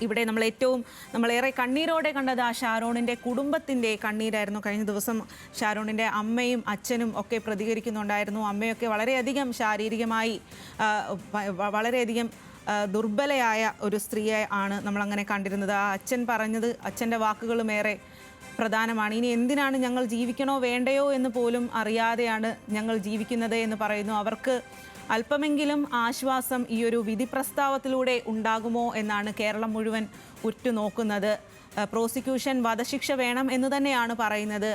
ഇവിടെ നമ്മളേറെ കണ്ണീരോടെ കണ്ടത് ആ ഷാരോണിൻ്റെ കുടുംബത്തിൻ്റെ കണ്ണീരായിരുന്നു. കഴിഞ്ഞ ദിവസം ഷാരോണിൻ്റെ അമ്മയും അച്ഛനും ഒക്കെ പ്രതികരിക്കുന്നുണ്ടായിരുന്നു. അമ്മയൊക്കെ വളരെയധികം ശാരീരികമായി വളരെയധികം ദുർബലയായ ഒരു സ്ത്രീയെ ആണ് നമ്മളങ്ങനെ കണ്ടിരുന്നത്. ആ അച്ഛൻ പറഞ്ഞത്, അച്ഛൻ്റെ വാക്കുകളും ഏറെ പ്രധാനമാണ്. ഇനി എന്തിനാണ് ഞങ്ങൾ ജീവിക്കണോ വേണ്ടയോ എന്ന് പോലും അറിയാതെയാണ് ഞങ്ങൾ ജീവിക്കുന്നത് എന്ന് പറയുന്നു. അവർക്ക് അല്പമെങ്കിലും ആശ്വാസം ഈ ഒരു വിധി പ്രസ്താവത്തിലൂടെ ഉണ്ടാകുമോ എന്നാണ് കേരളം മുഴുവൻ ഉറ്റുനോക്കുന്നത്. പ്രോസിക്യൂഷൻ വധശിക്ഷ വേണം എന്ന് തന്നെയാണ് പറയുന്നത്.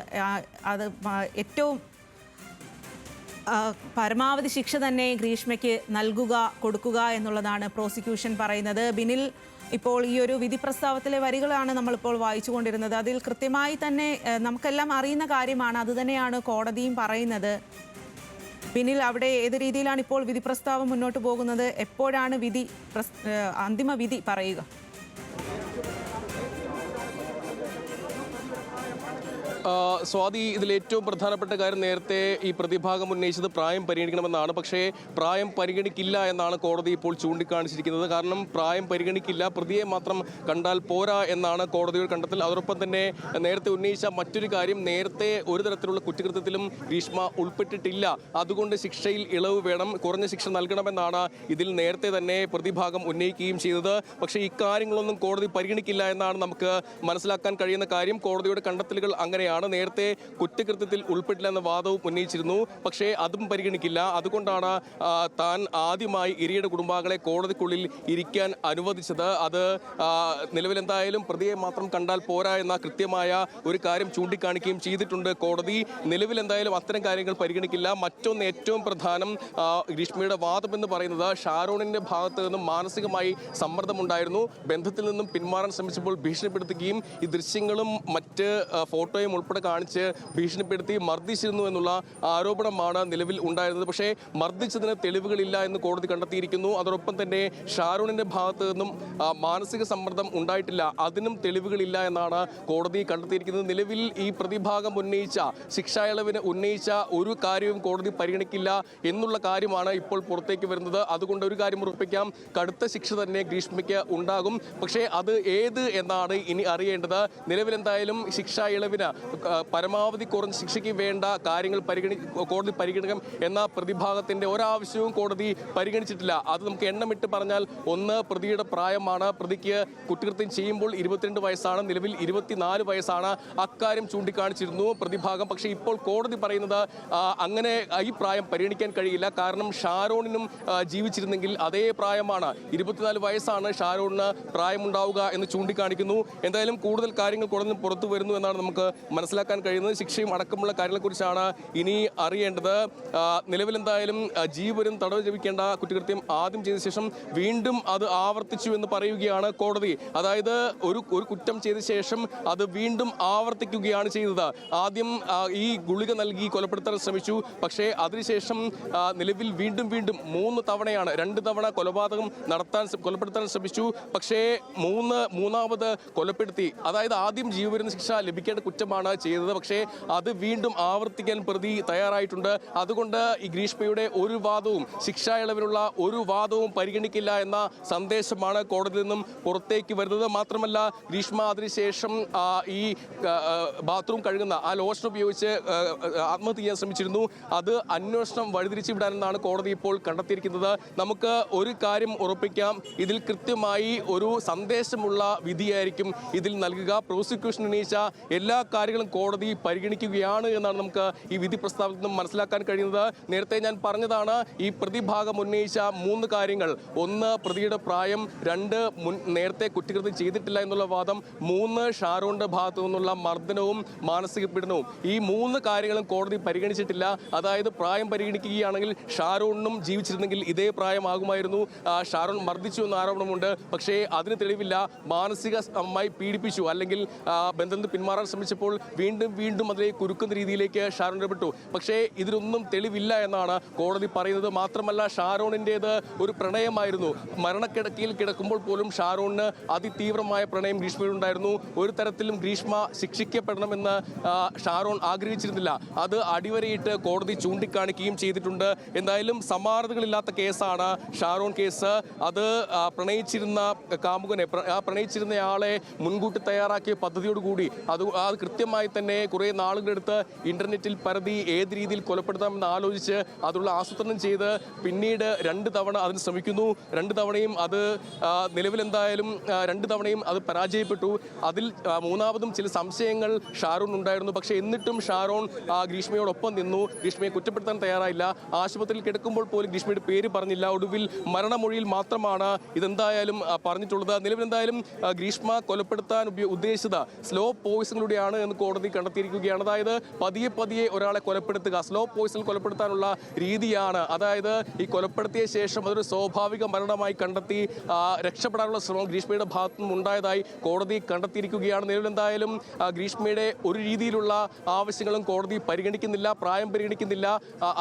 അത് ഏറ്റവും പരമാവധി ശിക്ഷ തന്നെ ഗ്രീഷ്മയ്ക്ക് കൊടുക്കുക എന്നുള്ളതാണ് പ്രോസിക്യൂഷൻ പറയുന്നത്. ബിനിൽ, ഇപ്പോൾ ഈ ഒരു വിധി പ്രസ്താവത്തിലെ വരികളാണ് നമ്മളിപ്പോൾ വായിച്ചുകൊണ്ടിരുന്നത്. അതിൽ കൃത്യമായി തന്നെ നമുക്കെല്ലാം അറിയുന്ന കാര്യമാണ്, അതുതന്നെയാണ് കോടതിയും പറയുന്നത്. ബിനിൽ, അവിടെ ഏത് രീതിയിലാണ് ഇപ്പോൾ വിധി പ്രസ്താവം മുന്നോട്ട് പോകുന്നത്? എപ്പോഴാണ് അന്തിമ വിധി പറയുക? സ്വാതി, ഇതിൽ ഏറ്റവും പ്രധാനപ്പെട്ട കാര്യം നേരത്തെ ഈ പ്രതിഭാഗം ഉന്നയിച്ചത് പ്രായം പരിഗണിക്കണമെന്നാണ്. പക്ഷേ പ്രായം പരിഗണിക്കില്ല എന്നാണ് കോടതി ഇപ്പോൾ ചൂണ്ടിക്കാണിച്ചിരിക്കുന്നത്. കാരണം പ്രായം പരിഗണിക്കില്ല, പ്രതിയെ മാത്രം കണ്ടാൽ പോരാ എന്നാണ് കോടതിയുടെ കണ്ടെത്തൽ. അതോടൊപ്പം തന്നെ നേരത്തെ ഉന്നയിച്ച മറ്റൊരു കാര്യം, നേരത്തെ ഒരു തരത്തിലുള്ള കുറ്റകൃത്യത്തിലും ഗ്രീഷ്മ ഉൾപ്പെട്ടിട്ടില്ല, അതുകൊണ്ട് ശിക്ഷയിൽ ഇളവ് വേണം, കുറഞ്ഞ ശിക്ഷ നൽകണമെന്നാണ് ഇതിൽ നേരത്തെ തന്നെ പ്രതിഭാഗം ഉന്നയിക്കുകയും ചെയ്തത്. പക്ഷേ ഇക്കാര്യങ്ങളൊന്നും കോടതി പരിഗണിക്കില്ല എന്നാണ് നമുക്ക് മനസ്സിലാക്കാൻ കഴിയുന്ന കാര്യം. കോടതിയുടെ കണ്ടെത്തലുകൾ അങ്ങനെയാണ്. നേരത്തെ കുറ്റകൃത്യത്തിൽ ഉൾപ്പെട്ടില്ല എന്ന വാദവും ഉന്നയിച്ചിരുന്നു, പക്ഷേ അതും പരിഗണിക്കില്ല. അതുകൊണ്ടാണ് താൻ ആദ്യമായി ഇരയുടെ കുടുംബാംഗങ്ങളെ കോടതിക്കുള്ളിൽ ഇരിക്കാൻ അനുവദിച്ചത്. അത് നിലവിലെന്തായാലും പ്രതിയെ മാത്രം കണ്ടാൽ പോരാ എന്ന കൃത്യമായ ഒരു കാര്യം ചൂണ്ടിക്കാണിക്കുകയും ചെയ്തിട്ടുണ്ട് കോടതി. നിലവിലെന്തായാലും അത്തരം കാര്യങ്ങൾ പരിഗണിക്കില്ല. മറ്റൊന്ന് ഏറ്റവും പ്രധാനം, ഗ്രീഷ്മയുടെ വാദമെന്ന് പറയുന്നത് ഷാരോണിന്റെ ഭാഗത്ത് നിന്നും മാനസികമായി സമ്മർദ്ദമുണ്ടായിരുന്നു. ബന്ധത്തിൽ നിന്നും പിന്മാറാൻ ശ്രമിച്ചപ്പോൾ ഭീഷണിപ്പെടുത്തുകയും ഈ ദൃശ്യങ്ങളും മറ്റ് ഫോട്ടോയും ഉൾപ്പെടെ കാണിച്ച് ഭീഷണിപ്പെടുത്തി മർദ്ദിച്ചിരുന്നു എന്നുള്ള ആരോപണമാണ് നിലവിൽ ഉണ്ടായിരുന്നത്. പക്ഷേ മർദ്ദിച്ചതിന് തെളിവുകളില്ല എന്ന് കോടതി കണ്ടെത്തിയിരിക്കുന്നു. അതോടൊപ്പം തന്നെ ഷാരൂണിന്റെ ഭാഗത്ത് നിന്നും മാനസിക സമ്മർദ്ദം ഉണ്ടായിട്ടില്ല, അതിനും തെളിവുകളില്ല എന്നാണ് കോടതി കണ്ടെത്തിയിരിക്കുന്നത്. നിലവിൽ ഈ പ്രതിഭാഗം ഉന്നയിച്ച ശിക്ഷാ ഇളവിന് ഉന്നയിച്ച ഒരു കാര്യവും കോടതി പരിഗണിക്കില്ല എന്നുള്ള കാര്യമാണ് ഇപ്പോൾ പുറത്തേക്ക് വരുന്നത്. അതുകൊണ്ട് ഒരു കാര്യം ഉറപ്പിക്കാം, കടുത്ത ശിക്ഷ തന്നെ ഗ്രീഷ്മയ്ക്ക് ഉണ്ടാകും. പക്ഷേ അത് ഏത് എന്നാണ് ഇനി അറിയേണ്ടത്. നിലവിലെന്തായാലും ശിക്ഷാ ഇളവിന് പരമാവധി കുറഞ്ഞ ശിക്ഷയ്ക്ക് വേണ്ട കാര്യങ്ങൾ കോടതി പരിഗണിക്കണം എന്ന പ്രതിഭാഗത്തിന്റെ ഒരാവശ്യവും കോടതി പരിഗണിച്ചിട്ടില്ല. അത് നമുക്ക് എണ്ണമിട്ട് പറഞ്ഞാൽ, ഒന്ന് പ്രതിയുടെ പ്രായമാണ്. പ്രതിക്ക് കുറ്റകൃത്യം ചെയ്യുമ്പോൾ 22 വയസ്സാണ്, നിലവിൽ 24 വയസ്സാണ്. അക്കാര്യം ചൂണ്ടിക്കാണിച്ചിരുന്നു പ്രതിഭാഗം. പക്ഷേ ഇപ്പോൾ കോടതി പറയുന്നത് അങ്ങനെ ഈ പ്രായം പരിഗണിക്കാൻ കഴിയില്ല. കാരണം ഷാരോണിനും ജീവിച്ചിരുന്നെങ്കിൽ അതേ പ്രായമാണ്, 24 വയസ്സാണ് ഷാരോണിന് പ്രായമുണ്ടാവുക എന്ന് ചൂണ്ടിക്കാണിക്കുന്നു. എന്തായാലും കൂടുതൽ കാര്യങ്ങൾ കോടതി പുറത്തു വരുന്നു എന്നാണ് നമുക്ക് മനസ്സിലാക്കാൻ കഴിയുന്നത്. ശിക്ഷയും അടക്കമുള്ള കാര്യങ്ങളെക്കുറിച്ചാണ് ഇനി അറിയേണ്ടത്. നിലവിലെന്തായാലും ജീവനും തടവ് ലഭിക്കേണ്ട കുറ്റകൃത്യം ആദ്യം ചെയ്ത ശേഷം വീണ്ടും അത് ആവർത്തിച്ചു എന്ന് പറയുകയാണ് കോടതി. അതായത് ഒരു കുറ്റം ചെയ്ത ശേഷം അത് വീണ്ടും ആവർത്തിക്കുകയാണ് ചെയ്തത്. ആദ്യം ഈ ഗുളിക നൽകി കൊലപ്പെടുത്താൻ ശ്രമിച്ചു, പക്ഷേ അതിനുശേഷം നിലവിൽ വീണ്ടും 3 തവണയാണ്, 2 തവണ കൊലപ്പെടുത്താൻ ശ്രമിച്ചു. പക്ഷേ മൂന്നാമത് കൊലപ്പെടുത്തി. അതായത് ആദ്യം ജീവപര്യന്തം ശിക്ഷ ലഭിക്കേണ്ട കുറ്റമാണ് ചെയ്തത്, പക്ഷേ അത് വീണ്ടും ആവർത്തിക്കാൻ പ്രതി തയ്യാറായിട്ടുണ്ട്. അതുകൊണ്ട് ഈ ഗ്രീഷ്മയുടെ ഒരു വാദവും, ശിക്ഷാ ഇളവിനുള്ള ഒരു വാദവും പരിഗണിക്കില്ല എന്ന സന്ദേശമാണ് കോടതിയിൽ നിന്നും പുറത്തേക്ക് വരുന്നത്. മാത്രമല്ല ഗ്രീഷ്മ അതിനുശേഷം ഈ ബാത്റൂം കഴുകുന്ന ആ ലോഷൻ ഉപയോഗിച്ച് ആത്മഹത്യ ചെയ്യാൻ ശ്രമിച്ചിരുന്നു. അത് അന്വേഷണം വഴിതിരിച്ചു വിടാനെന്നാണ് കോടതി ഇപ്പോൾ കണ്ടെത്തിയിരിക്കുന്നത്. നമുക്ക് ഒരു കാര്യം ഉറപ്പിക്കാം, ഇതിൽ കൃത്യമായി ഒരു സന്ദേശമുള്ള വിധിയായിരിക്കും ഇതിൽ നൽകുക. പ്രോസിക്യൂഷൻ ഉന്നയിച്ച എല്ലാ കാര്യങ്ങളും കോടതി പരിഗണിക്കുകയാണ് എന്നാണ് നമുക്ക് ഈ വിധി പ്രസ്താവത്തിൽ നിന്നും മനസ്സിലാക്കാൻ കഴിയുന്നത്. നേരത്തെ ഞാൻ പറഞ്ഞതാണ്, ഈ പ്രതിഭാഗം ഉന്നയിച്ച 3 കാര്യങ്ങൾ: 1 പ്രതിയുടെ പ്രായം, 2 നേരത്തെ കുറ്റകൃത്യം ചെയ്തിട്ടില്ല എന്നുള്ള വാദം, 3 ഷാരോണിന്റെ ഭാഗത്തു നിന്നുള്ള മർദ്ദനവും മാനസിക പീഡനവും. ഈ 3 കാര്യങ്ങളും കോടതി പരിഗണിച്ചിട്ടില്ല. അതായത് പ്രായം പരിഗണിക്കുകയാണെങ്കിൽ ഷാരോണിനും ജീവിച്ചിരുന്നെങ്കിൽ ഇതേ പ്രായമാകുമായിരുന്നു. ഷാരോൺ മർദ്ദിച്ചു എന്ന ആരോപണമുണ്ട്, പക്ഷേ അതിന് തെളിവില്ല. മാനസികമായി പീഡിപ്പിച്ചു അല്ലെങ്കിൽ ബന്ധത്തിൽ പിന്മാറാൻ ശ്രമിച്ചപ്പോൾ വീണ്ടും വീണ്ടും അതിലേക്ക് കുരുക്കുന്ന രീതിയിലേക്ക് ഷാരോൺ ഇടപെട്ടു. പക്ഷേ ഇതിലൊന്നും തെളിവില്ല എന്നാണ് കോടതി പറയുന്നത്. മാത്രമല്ല ഷാരോണിൻ്റേത് ഒരു പ്രണയമായിരുന്നു. മരണക്കിടക്കയിൽ കിടക്കുമ്പോൾ പോലും ഷാരോണിന് അതിതീവ്രമായ പ്രണയം ഗ്രീഷ്മയോടുണ്ടായിരുന്നു. ഒരു തരത്തിലും ഗ്രീഷ്മ ശിക്ഷിക്കപ്പെടണമെന്ന് ഷാരോൺ ആഗ്രഹിച്ചിരുന്നില്ല. അത് അടിവരയിട്ട് കോടതി ചൂണ്ടിക്കാണിക്കുകയും ചെയ്തിട്ടുണ്ട്. എന്തായാലും സമാനതകളില്ലാത്ത കേസാണ് ഷാരോൺ കേസ്. അത് പ്രണയിച്ചിരുന്ന കാമുകനെ, പ്രണയിച്ചിരുന്നയാളെ മുൻകൂട്ടി തയ്യാറാക്കിയ പദ്ധതിയോടുകൂടി അത് കൃത്യമായി തന്നെ കുറേ നാളുകളെടുത്ത് ഇന്റർനെറ്റിൽ പരതി ഏത് രീതിയിൽ കൊലപ്പെടുത്താമെന്ന് ആലോചിച്ച് അതുള്ള ആസൂത്രണം ചെയ്ത് പിന്നീട് 2 തവണ അതിന് ശ്രമിക്കുന്നു. 2 തവണയും അത് നിലവിലെന്തായാലും 2 തവണയും അത് പരാജയപ്പെട്ടു. അതിൽ മൂന്നാമതും ചില സംശയങ്ങൾ ഷാരോൺ ഉണ്ടായിരുന്നു. പക്ഷേ എന്നിട്ടും ഷാരോൺ ഗ്രീഷ്മയോടൊപ്പം നിന്നു. ഗ്രീഷ്മയെ കുറ്റപ്പെടുത്താൻ തയ്യാറായില്ല. ആശുപത്രിയിൽ കിടക്കുമ്പോൾ പോലും ഗ്രീഷ്മയുടെ പേര് പറഞ്ഞില്ല. ഒടുവിൽ മരണമൊഴിയിൽ മാത്രമാണ് ഇതെന്തായാലും പറഞ്ഞിട്ടുള്ളത്. നിലവിലെന്തായാലും ഗ്രീഷ്മ കൊലപ്പെടുത്താൻ ഉദ്ദേശിച്ചത് സ്ലോ പോയിസണിലൂടെയാണ് എന്ന് കോടതി കണ്ടെത്തിയിരിക്കുകയാണ്. അതായത് പതിയെ പതിയെ ഒരാളെ കൊലപ്പെടുത്തുക, സ്ലോ പോയിസണിൽ കൊലപ്പെടുത്താനുള്ള രീതിയാണ്. അതായത് ഈ കൊലപ്പെടുത്തിയ ശേഷം അതൊരു സ്വാഭാവിക മരണമായി കണ്ടെത്തി രക്ഷപ്പെടാനുള്ള ശ്രമം ഗ്രീഷ്മയുടെ ഭാഗത്തു നിന്നും ഉണ്ടായതായി കോടതി കണ്ടെത്തിയിരിക്കുകയാണ്. നിലവിലെന്തായാലും ഗ്രീഷ്മയുടെ ഒരു രീതിയിലുള്ള ആവശ്യങ്ങളും കോടതി പരിഗണിക്കുന്നില്ല. പ്രായം പരിഗണിക്കുന്നില്ല,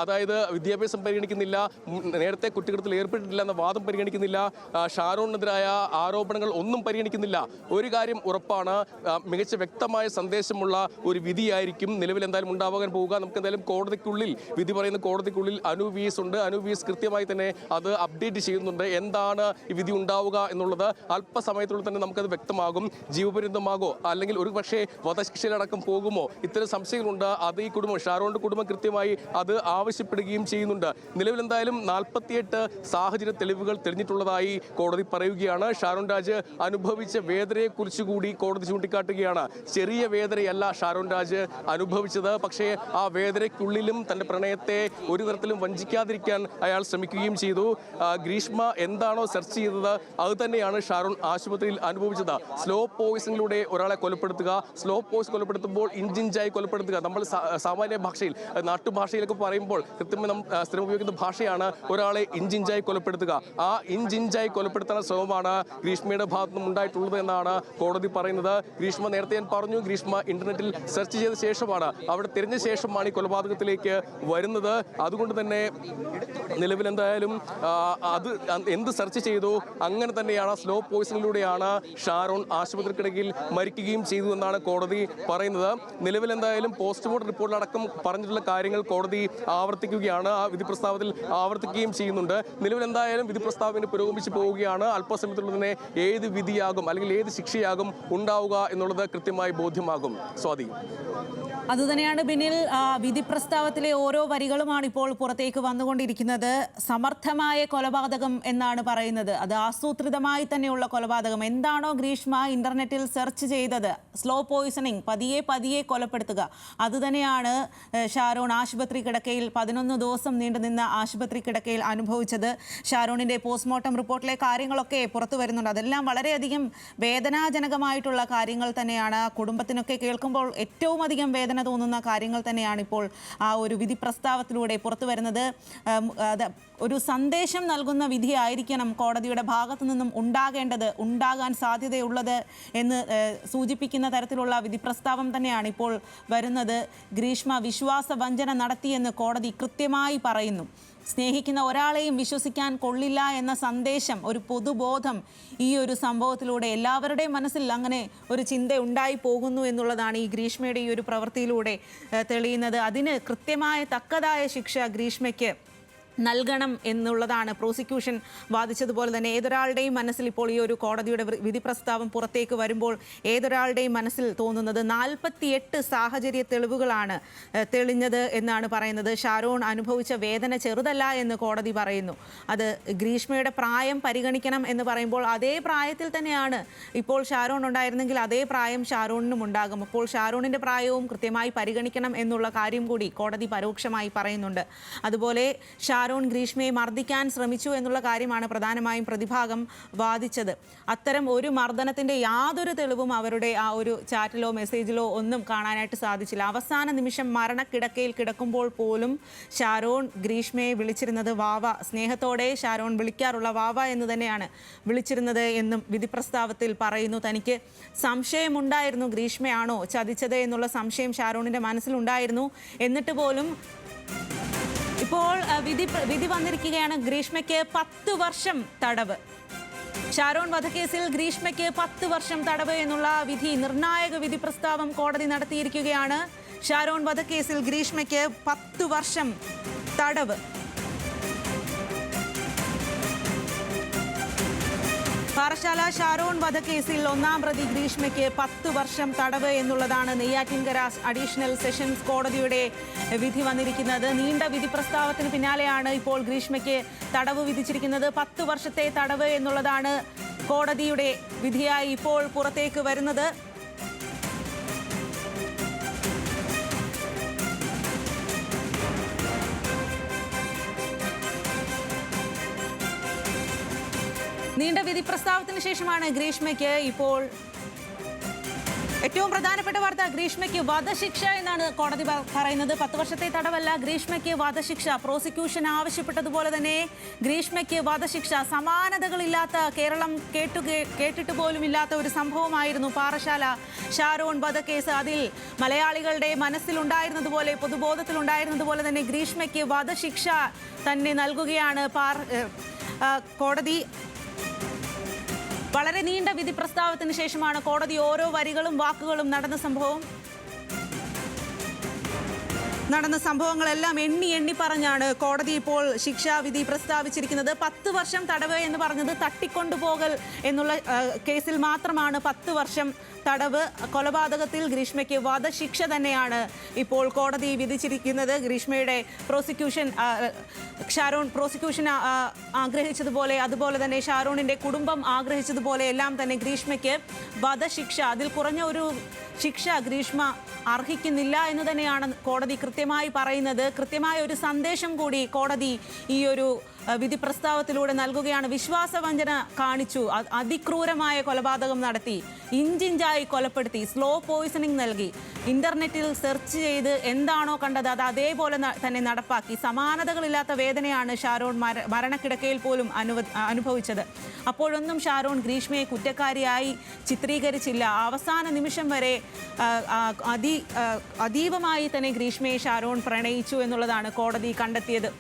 അതായത് വിദ്യാഭ്യാസം പരിഗണിക്കുന്നില്ല, നേരത്തെ കുറ്റകൃത്യത്തിൽ ഏർപ്പെട്ടിട്ടില്ല എന്ന വാദം പരിഗണിക്കുന്നില്ല, ഷാരോണിനെതിരായ ആരോപണങ്ങൾ ഒന്നും പരിഗണിക്കുന്നില്ല. ഒരു കാര്യം ഉറപ്പാണ്, മികച്ച വ്യക്തമായ സന്ദേശമുള്ള ഒരു വിധിയായിരിക്കും നിലവിൽ എന്തായാലും ഉണ്ടാവാൻ പോവുക. നമുക്ക് എന്തായാലും കോടതിക്കുള്ളിൽ വിധി പറയുന്ന കോടതിക്കുള്ളിൽ അനൂവീസ് ഉണ്ട്. അനൂവീസ് കൃത്യമായി തന്നെ അത് അപ്ഡേറ്റ് ചെയ്യുന്നുണ്ട്. എന്താണ് ഈ വിധി ഉണ്ടാവുക എന്നുള്ളത് അല്പസമയത്തുള്ളിൽ തന്നെ നമുക്കത് വ്യക്തമാകും. ജീവപര്യന്തമാകോ അല്ലെങ്കിൽ ഒരു പക്ഷേ വധശിക്ഷയിലടക്കം പോകുമോ, ഇത്തരം സംശയങ്ങളുണ്ട്. അത് ഈ കുടുംബം, ഷാരോണിന്റെ കുടുംബം കൃത്യമായി അത് ആവശ്യപ്പെടുകയും ചെയ്യുന്നുണ്ട്. നിലവിൽ എന്തായാലും 48 സാഹചര്യ തെളിവുകൾ തെളിഞ്ഞിട്ടുള്ളതായി കോടതി പറയുകയാണ്. ഷാരോൺ രാജ് അനുഭവിച്ച വേദനയെക്കുറിച്ച് കൂടി കോടതി ചൂണ്ടിക്കാട്ടുകയാണ്. ചെറിയ വേദനയല്ല ഷാരോൺ രാജ് അനുഭവിച്ചത്. പക്ഷേ ആ വേദനയ്ക്കുള്ളിലും തന്റെ പ്രണയത്തെ ഒരു തരത്തിലും വഞ്ചിക്കാതിരിക്കാൻ അയാൾ ശ്രമിക്കുകയും ചെയ്തു. ഗ്രീഷ്മ എന്താണോ സെർച്ച് ചെയ്തത് അത് തന്നെയാണ് ഷാരോൺ ആശുപത്രിയിൽ അനുഭവിച്ചത്. സ്ലോ പോയിസണിലൂടെ ഒരാളെ കൊലപ്പെടുത്തുക, സ്ലോ പോയിസൺ കൊലപ്പെടുത്തുമ്പോൾ ഇഞ്ചിഞ്ചായി കൊലപ്പെടുത്തുക. നമ്മൾ സാമാന്യ ഭാഷയിൽ, നാട്ടുഭാഷയിലൊക്കെ പറയുമ്പോൾ കൃത്യമായി സ്ഥിരം ഉപയോഗിക്കുന്ന ഭാഷയാണ് ഒരാളെ ഇഞ്ചിഞ്ചായി കൊലപ്പെടുത്തുക. ആ ഇഞ്ചിഞ്ചായി കൊലപ്പെടുത്തുന്ന ശ്രമമാണ് ഗ്രീഷ്മയുടെ ഭാഗത്തു നിന്നും ഉണ്ടായിട്ടുള്ളത് എന്നാണ് കോടതി പറയുന്നത്. ഗ്രീഷ്മ, നേരത്തെ ഞാൻ പറഞ്ഞു, ഗ്രീഷ്മ ഇന്റർനെറ്റിൽ സെർച്ച് ചെയ്ത ശേഷമാണ്, അവിടെ തിരഞ്ഞ ശേഷമാണ് ഈ കൊലപാതകത്തിലേക്ക് വരുന്നത്. അതുകൊണ്ട് തന്നെ നിലവിൽ എന്തായാലും അത് എന്ത് സെർച്ച് ചെയ്തു അങ്ങനെ തന്നെയാണ്, സ്ലോ പോയിസണിലൂടെയാണ് ഷാരോൺ ആശുപത്രിക്കിടയിൽ മരിക്കുകയും ചെയ്തു എന്നാണ് കോടതി പറയുന്നത്. നിലവിൽ എന്തായാലും പോസ്റ്റ്മോർട്ടം റിപ്പോർട്ടിലടക്കം പറഞ്ഞിട്ടുള്ള കാര്യങ്ങൾ കോടതി ആവർത്തിക്കുകയാണ്, ആ വിധി പ്രസ്താവത്തിൽ ആവർത്തിക്കുകയും ചെയ്യുന്നുണ്ട്. നിലവിൽ എന്തായാലും വിധി പ്രസ്താവന പുരോഗമിച്ച് പോവുകയാണ്. അല്പസമയത്തുള്ള തന്നെ ഏത് വിധിയാകും അല്ലെങ്കിൽ ഏത് ശിക്ഷയാകും ഉണ്ടാവുക എന്നുള്ളത് കൃത്യമായി ബോധ്യമാകും. സ്വാതി, അതുതന്നെയാണ് പിന്നിൽ. വിധി പ്രസ്താവത്തിലെ ഓരോ വരികളുമാണ് ഇപ്പോൾ പുറത്തേക്ക് വന്നുകൊണ്ടിരിക്കുന്നത്. സമർത്ഥമായ കൊലപാതകം എന്നാണ് പറയുന്നത്. അത് ആസൂത്രിതമായി തന്നെയുള്ള കൊലപാതകം. എന്താണോ ഗ്രീഷ്മ ഇന്റർനെറ്റിൽ സെർച്ച് ചെയ്തത്, സ്ലോ പോയിസണിങ്, പതിയെ പതിയെ കൊലപ്പെടുത്തുക, അതുതന്നെയാണ് ഷാരോൺ ആശുപത്രി കിടക്കയിൽ 11 ദിവസം നീണ്ടുനിന്ന ആശുപത്രി കിടക്കയിൽ അനുഭവിച്ചത്. ഷാരോണിന്റെ പോസ്റ്റ്മോർട്ടം റിപ്പോർട്ടിലെ കാര്യങ്ങളൊക്കെ പുറത്തു വരുന്നുണ്ട്. അതെല്ലാം വളരെയധികം വേദനാജനകമായിട്ടുള്ള കാര്യങ്ങൾ തന്നെയാണ്. കുടുംബത്തിനൊക്കെ കേൾക്കുമ്പോൾ ഏറ്റവും അധികം വേദന തോന്നുന്ന കാര്യങ്ങൾ തന്നെയാണ് ഇപ്പോൾ ആ ഒരു വിധി പ്രസ്താവത്തിലൂടെ പുറത്തു വരുന്നത്. ഒരു സന്ദേശം നൽകുന്ന വിധിയായിരിക്കണം കോടതിയുടെ ഭാഗത്തു നിന്നും ഉണ്ടാകാൻ സാധ്യതയുള്ളത് എന്ന് സൂചിപ്പിക്കുന്ന തരത്തിലുള്ള വിധി പ്രസ്താവം തന്നെയാണ് ഇപ്പോൾ വരുന്നത്. ഗ്രീഷ്മ വിശ്വാസവഞ്ചന നടത്തിയെന്ന് കോടതി കൃത്യമായി പറയുന്നു. സ്നേഹിക്കുന്ന ഒരാളെയും വിശ്വസിക്കാൻ കൊള്ളില്ല എന്ന സന്ദേശം, ഒരു പൊതുബോധം ഈ ഒരു സംഭവത്തിലൂടെ എല്ലാവരുടെയും മനസ്സിൽ അങ്ങനെ ഒരു ചിന്ത ഉണ്ടായി പോകുന്നു എന്നുള്ളതാണ് ഈ ഗ്രീഷ്മയുടെ ഈ ഒരു പ്രവൃത്തിയിലൂടെ തെളിയുന്നത്. അതിന് കൃത്യമായ തക്കതായ ശിക്ഷ ഗ്രീഷ്മയ്ക്ക് നൽകണം എന്നുള്ളതാണ് പ്രോസിക്യൂഷൻ വാദിച്ചതുപോലെ തന്നെ. ഏതൊരാളുടെയും മനസ്സിൽ ഇപ്പോൾ ഈ ഒരു കോടതിയുടെ വിധി പ്രസ്താവം പുറത്തേക്ക് വരുമ്പോൾ ഏതൊരാളുടെയും മനസ്സിൽ തോന്നുന്നത് 48 സാഹചര്യ തെളിവുകളാണ് തെളിഞ്ഞത് എന്നാണ് പറയുന്നത്. ഷാരോൺ അനുഭവിച്ച വേദന ചെറുതല്ല എന്ന് കോടതി പറയുന്നു. അത് ഗ്രീഷ്മയുടെ പ്രായം പരിഗണിക്കണം എന്ന് പറയുമ്പോൾ അതേ പ്രായത്തിൽ തന്നെയാണ് ഇപ്പോൾ ഷാരോൺ ഉണ്ടായിരുന്നെങ്കിൽ അതേ പ്രായം ഷാരോണിനും ഉണ്ടാകും. അപ്പോൾ ഷാരോണിൻ്റെ പ്രായവും കൃത്യമായി പരിഗണിക്കണം എന്നുള്ള കാര്യം കൂടി കോടതി പരോക്ഷമായി പറയുന്നുണ്ട്. അതുപോലെ ഷാരോൺ ഗ്രീഷ്മയെ മർദ്ദിക്കാൻ ശ്രമിച്ചു എന്നുള്ള കാര്യമാണ് പ്രധാനമായും പ്രതിഭാഗം വാദിച്ചത്. അത്തരം ഒരു മർദ്ദനത്തിൻ്റെ യാതൊരു തെളിവും അവരുടെ ആ ഒരു ചാറ്റിലോ മെസ്സേജിലോ ഒന്നും കാണാനായിട്ട് സാധിച്ചില്ല. അവസാന നിമിഷം മരണക്കിടക്കയിൽ കിടക്കുമ്പോൾ പോലും ഷാരോൺ ഗ്രീഷ്മയെ വിളിച്ചിരുന്നത് വാവ. സ്നേഹത്തോടെ ഷാരോൺ വിളിക്കാറുള്ള വാവ എന്ന് തന്നെയാണ് വിളിച്ചിരുന്നത് എന്നും വിധി പ്രസ്താവത്തിൽ പറയുന്നു. തനിക്ക് സംശയമുണ്ടായിരുന്നു ഗ്രീഷ്മയാണോ ചതിച്ചത് എന്നുള്ള സംശയം ഷാരോണിൻ്റെ മനസ്സിലുണ്ടായിരുന്നു. എന്നിട്ട് പോലും ഇപ്പോൾ വിധി വന്നിരിക്കുകയാണ്. ഗ്രീഷ്മയ്ക്ക് 10 വർഷം തടവ്. ഷാരോൺ വധക്കേസിൽ ഗ്രീഷ്മയ്ക്ക് 10 വർഷം തടവ് എന്നുള്ള വിധി, നിർണായക വിധി പ്രസ്താവം കോടതി നടത്തിയിരിക്കുകയാണ്. ഷാരോൺ വധക്കേസിൽ ഗ്രീഷ്മയ്ക്ക് 10 വർഷം തടവ്. പാറശാല ഷാരോൺ വധക്കേസിൽ ഒന്നാം പ്രതി ഗ്രീഷ്മയ്ക്ക് 10 വർഷം തടവ് എന്നുള്ളതാണ് നെയ്യാറ്റിൻകര അഡീഷണൽ സെഷൻസ് കോടതിയുടെ വിധി വന്നിരിക്കുന്നത്. നീണ്ട വിധി പ്രസ്താവത്തിന് പിന്നാലെയാണ് ഇപ്പോൾ ഗ്രീഷ്മയ്ക്ക് തടവ് വിധിച്ചിരിക്കുന്നത്. 10 വർഷത്തെ തടവ് എന്നുള്ളതാണ് കോടതിയുടെ വിധിയായി ഇപ്പോൾ പുറത്തേക്ക് വരുന്നത്. നീണ്ട വിധി പ്രസ്താവത്തിന് ശേഷമാണ് ഗ്രീഷ്മയ്ക്ക് ഇപ്പോൾ ഏറ്റവും പ്രധാനപ്പെട്ട വാർത്ത. ഗ്രീഷ്മയ്ക്ക് വധശിക്ഷ എന്നാണ് കോടതി പറയുന്നത്. 10 വർഷത്തെ തടവല്ല, ഗ്രീഷ്മയ്ക്ക് വധശിക്ഷ. പ്രോസിക്യൂഷൻ ആവശ്യപ്പെട്ടതുപോലെ തന്നെ ഗ്രീഷ്മയ്ക്ക് വധശിക്ഷ. സമാനതകളില്ലാത്ത, കേരളം കേട്ടിട്ട് പോലും ഇല്ലാത്ത ഒരു സംഭവമായിരുന്നു പാറശാല ഷാരോൺ വധക്കേസ്. അതിൽ മലയാളികളുടെ മനസ്സിലുണ്ടായിരുന്നതുപോലെ, പൊതുബോധത്തിലുണ്ടായിരുന്നതുപോലെ തന്നെ ഗ്രീഷ്മയ്ക്ക് വധശിക്ഷ തന്നെ നൽകുകയാണ് കോടതി. വളരെ നീണ്ട വിധി പ്രസ്താവത്തിന് ശേഷമാണ് കോടതി ഓരോ വരികളും വാക്കുകളും നടന്ന സംഭവങ്ങളെല്ലാം എണ്ണി പറഞ്ഞാണ് കോടതി ഇപ്പോൾ ശിക്ഷാവിധി പ്രസ്താവിച്ചിരിക്കുന്നത്. 10 വർഷം തടവ് എന്ന് പറഞ്ഞത് തട്ടിക്കൊണ്ടുപോകൽ എന്നുള്ള കേസിൽ മാത്രമാണ് 10 വർഷം തടവ്. കൊലപാതകത്തിൽ ഗ്രീഷ്മയ്ക്ക് വധശിക്ഷ തന്നെയാണ് ഇപ്പോൾ കോടതി വിധിച്ചിരിക്കുന്നത്. ഗ്രീഷ്മയുടെ പ്രോസിക്യൂഷൻ ആഗ്രഹിച്ചതുപോലെ, അതുപോലെ തന്നെ ഷാരോണിൻ്റെ കുടുംബം ആഗ്രഹിച്ചതുപോലെ എല്ലാം തന്നെ ഗ്രീഷ്മയ്ക്ക് വധശിക്ഷ, അതിൽ കുറഞ്ഞ ഒരു ശിക്ഷ ഗ്രീഷ്മ അർഹിക്കുന്നില്ല എന്ന് തന്നെയാണ് കോടതി കൃത്യമായി പറയുന്നത്. കൃത്യമായ ഒരു സന്ദേശം കൂടി കോടതി ഈ ഒരു വിധി പ്രസ്താവത്തിലൂടെ നൽകുകയാണ്. വിശ്വാസവഞ്ചന കാണിച്ചു, അതിക്രൂരമായ കൊലപാതകം നടത്തി, ഇഞ്ചിഞ്ചായി കൊലപ്പെടുത്തി, സ്ലോ പോയിസണിംഗ് നൽകി, ഇന്റർനെറ്റിൽ സെർച്ച് ചെയ്ത് എന്താണോ കണ്ടത് അത് അതേപോലെ തന്നെ നടപ്പാക്കി. സമാനതകളില്ലാത്ത വേദനയാണ് ഷാരോൺ മരണക്കിടക്കയിൽ പോലും അനുഭവിച്ചത്. അപ്പോഴൊന്നും ഷാരോൺ ഗ്രീഷ്മയെ കുറ്റക്കാരിയായി ചിത്രീകരിച്ചില്ല. അവസാന നിമിഷം വരെ അതീവമായി തന്നെ ഗ്രീഷ്മയെ ഷാരോൺ പ്രണയിച്ചു എന്നുള്ളതാണ് കോടതി കണ്ടെത്തിയത്.